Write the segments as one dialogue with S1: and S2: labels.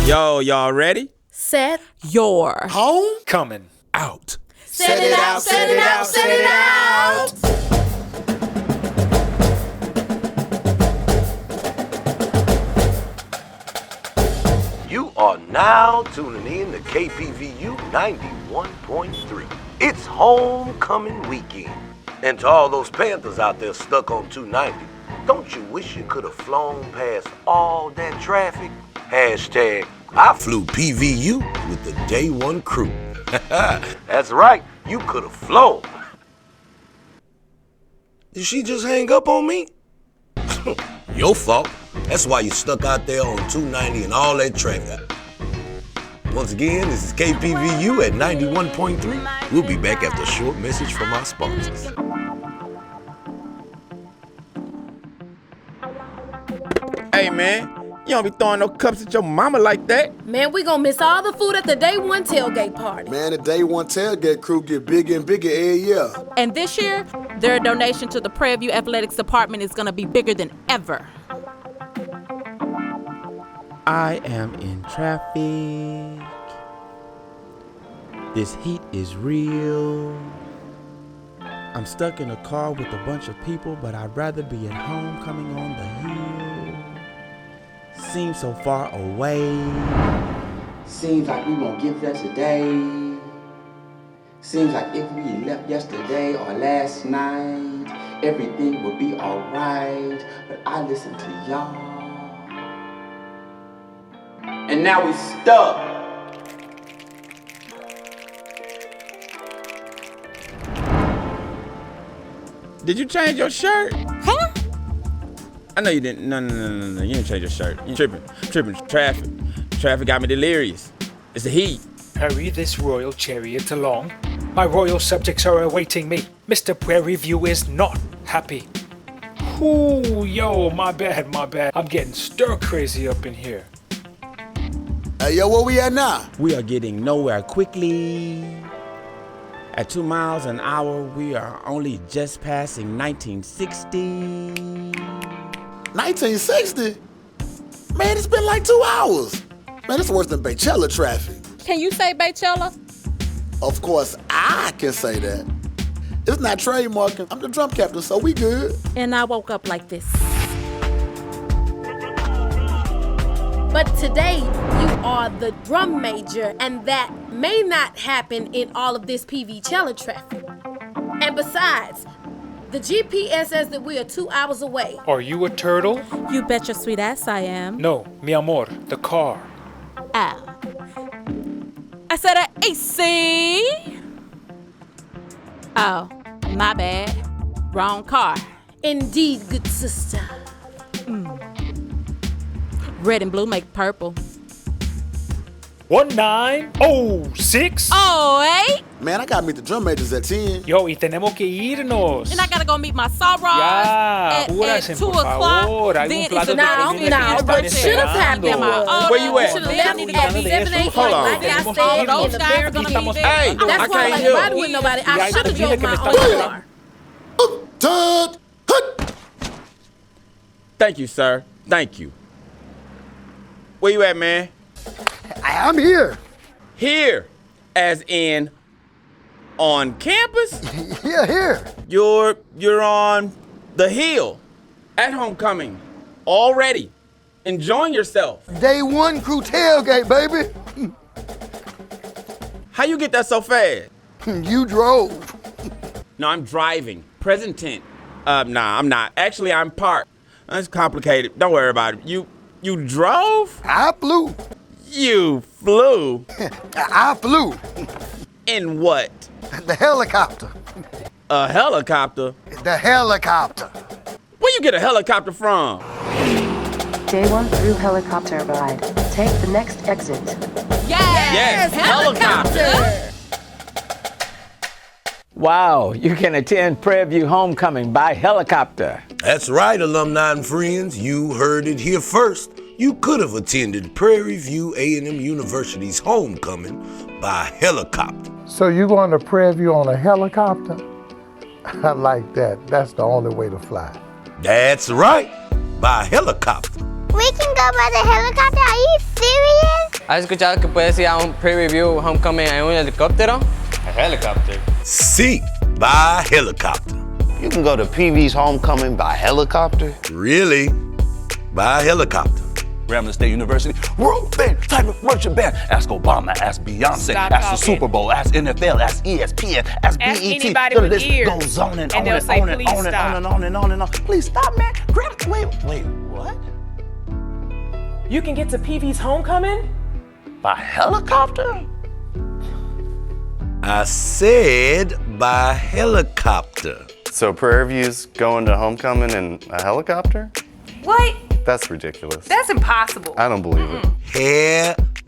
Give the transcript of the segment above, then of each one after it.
S1: Yo, y'all ready?
S2: Set
S3: your
S4: homecoming
S1: out.
S2: Set it out, set it out, set it out.
S5: You are now tuning in to KPVU 91.3. It's homecoming weekend. And to all those Panthers out there stuck on 290, don't you wish you could have flown past all that traffic? Hashtag, I flew PVU with the Day One crew. That's right, you could have flown. Did she just hang up on me? Your fault. That's why you stuck out there on 290 and all that traffic. Once again, this is KPVU at 91.3. We'll be back after a short message from our sponsors.
S1: Hey, man, you don't be throwing no cups at your mama like that.
S2: Man, we gonna miss all the food at the Day One tailgate party.
S6: Man, the Day One tailgate crew get bigger and bigger every year.
S3: And this year, their donation to the Prairie View Athletics Department is gonna be bigger than ever.
S1: I am in traffic. This heat is real. I'm stuck in a car with a bunch of people, but I'd rather be at home coming on the hill. Seems so far away.
S7: Seems like we won't get there today. Seems like if we left yesterday or last night, everything would be alright. But I listened to y'all. And now we stuck.
S1: Did you change your shirt?
S3: Huh?
S1: I know you didn't. No. You didn't change your shirt. You tripping. Traffic got me delirious. It's the heat.
S4: Hurry this royal chariot along. My royal subjects are awaiting me. Mr. Prairie View is not happy. Ooh, yo, my bad. I'm getting stir crazy up in here.
S6: Hey, yo, where we at now?
S1: We are getting nowhere quickly. At 2 miles an hour, we are only just passing 1960.
S6: 1960? Man, it's been like 2 hours. Man, it's worse than Baychella traffic.
S3: Can you say Baychella?
S6: Of course, I can say that. It's not trademarking. I'm the drum captain, so we good.
S3: And I woke up like this.
S2: But today, you are the drum major, and that may not happen in all of this PV-Chella traffic. And besides, the GPS says that we are 2 hours away.
S4: Are you a turtle?
S3: You bet your sweet ass I am.
S4: No, mi amor, the car.
S3: Ow. I said a AC. Oh, my bad. Wrong car.
S2: Indeed, good sister.
S3: Red and blue make purple.
S4: 1906.
S3: 08.
S6: Man, I gotta meet the drum majors at 10.
S4: Yo, y tenemos que irnos.
S3: And I gotta go meet my sorors
S4: Ya,
S3: at
S4: apúrense,
S3: 2
S4: por
S3: o'clock.
S4: favor. Hay
S3: Then
S4: un
S3: it's
S4: plato de
S2: Now,
S4: comida que
S2: what
S4: están
S2: should have happened
S4: esperando.
S2: was,
S1: Where you at?
S2: you should have left at 7, 8,
S1: Hold on.
S2: like I said in the very beginning.
S1: Hey, I
S2: That's why,
S1: can't
S2: like,
S1: hear.
S2: riding with nobody, I
S4: hay
S2: should have
S4: comida
S2: drove
S4: que me
S2: my
S4: está
S2: own
S4: esperando.
S2: car.
S6: Tut, hut.
S1: Thank you, sir. Thank you. Where you at, man?
S8: I'm here.
S1: Here, as in on campus?
S8: Yeah, here.
S1: You're on the hill at homecoming already. Enjoying yourself.
S8: Day One crew tailgate, baby.
S1: How you get that so fast?
S8: You drove.
S1: No, I'm driving. Present tense. Nah, I'm not. Actually, I'm parked. That's complicated. Don't worry about it. You drove?
S8: I flew.
S1: You flew?
S8: I flew.
S1: In what?
S8: The helicopter.
S1: A helicopter?
S8: The helicopter.
S1: Where you get a helicopter from?
S9: Day One through helicopter ride. Take the next exit.
S1: Yes, helicopter.
S10: Wow, you can attend Prairie View Homecoming by helicopter.
S5: That's right, alumni and friends. You heard it here first. You could have attended Prairie View A&M University's homecoming by helicopter.
S8: So you going to Prairie View on a helicopter? I like that. That's the only way to fly.
S5: That's right, by helicopter.
S11: We can go by the helicopter? Are you serious? ¿Has escuchado que puedes ir a un pre-review homecoming en un helicóptero?
S12: A helicopter?
S5: See, by helicopter.
S12: You can go to PV's homecoming by helicopter?
S5: Really? By helicopter.
S13: Grambling State University, world band, type of merchant band. Ask Obama, ask Beyonce,
S14: Stop
S13: ask the
S14: talking.
S13: Super Bowl, ask NFL, ask ESPN, ask BET.
S14: anybody
S13: The
S14: with
S13: list
S14: ears,
S13: goes on and
S14: and
S13: on
S14: they'll
S13: and
S14: say,
S13: on and
S14: "Please
S13: on and
S14: stop."
S13: on and on and on and on. Please stop, man. Wait, what?
S15: You can get to PV's homecoming?
S13: By helicopter?
S5: I said by helicopter.
S16: So Prairie View's going to homecoming in a helicopter?
S14: What?
S16: That's ridiculous.
S14: That's impossible.
S16: I don't believe it.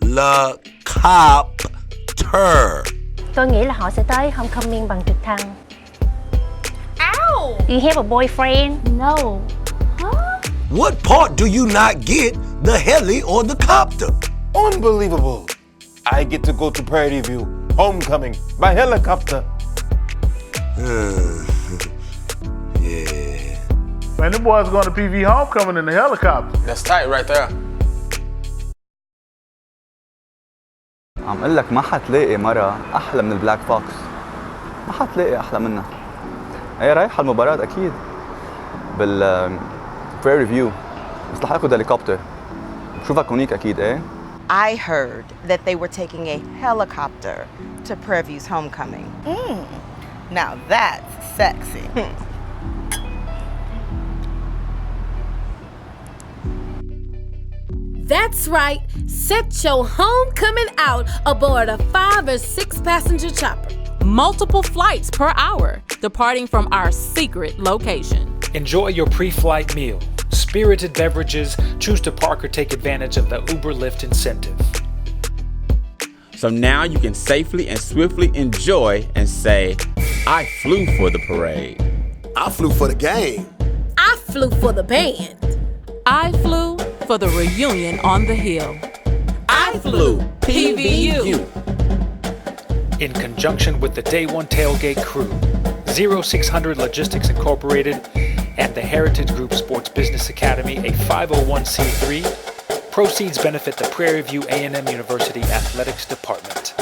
S5: Helicopter.
S17: Tôi nghĩ là họ sẽ tới homecoming bằng trực thăng.
S14: Ow!
S17: Do you have a boyfriend?
S9: No.
S5: What part do you not get, the heli or the copter?
S12: Unbelievable. I get to go to Prairie View homecoming by helicopter.
S5: Yeah.
S8: Man, them boys going to PV homecoming in the helicopter.
S11: That's tight right there.
S18: عم اقول لك ما حتلاقي مرة أحلى من البلاك فوكس. ما حتلاقي أحلى منها. هي رايحة المباراة أكيد. Prairie View. بس رح آخذ هليكوبتر. بشوفك هونيك أكيد إيه؟
S19: I heard that they were taking a helicopter to Prairie View's homecoming. Now that's sexy.
S2: That's right. Set your homecoming out aboard a 5 or 6 passenger chopper.
S3: Multiple flights per hour, departing from our secret location.
S4: Enjoy your pre-flight meal, spirited beverages, choose to park or take advantage of the Uber Lyft incentive.
S1: So now you can safely and swiftly enjoy and say, I flew for the parade.
S6: I flew for the game.
S2: I flew for the band.
S3: I flew for the reunion on the hill.
S1: I flew PVU.
S4: In conjunction with the Day One Tailgate crew, 0600 Logistics Incorporated, and the Heritage Group Sports Business Academy, a 501c3, proceeds benefit the Prairie View A&M University Athletics Department.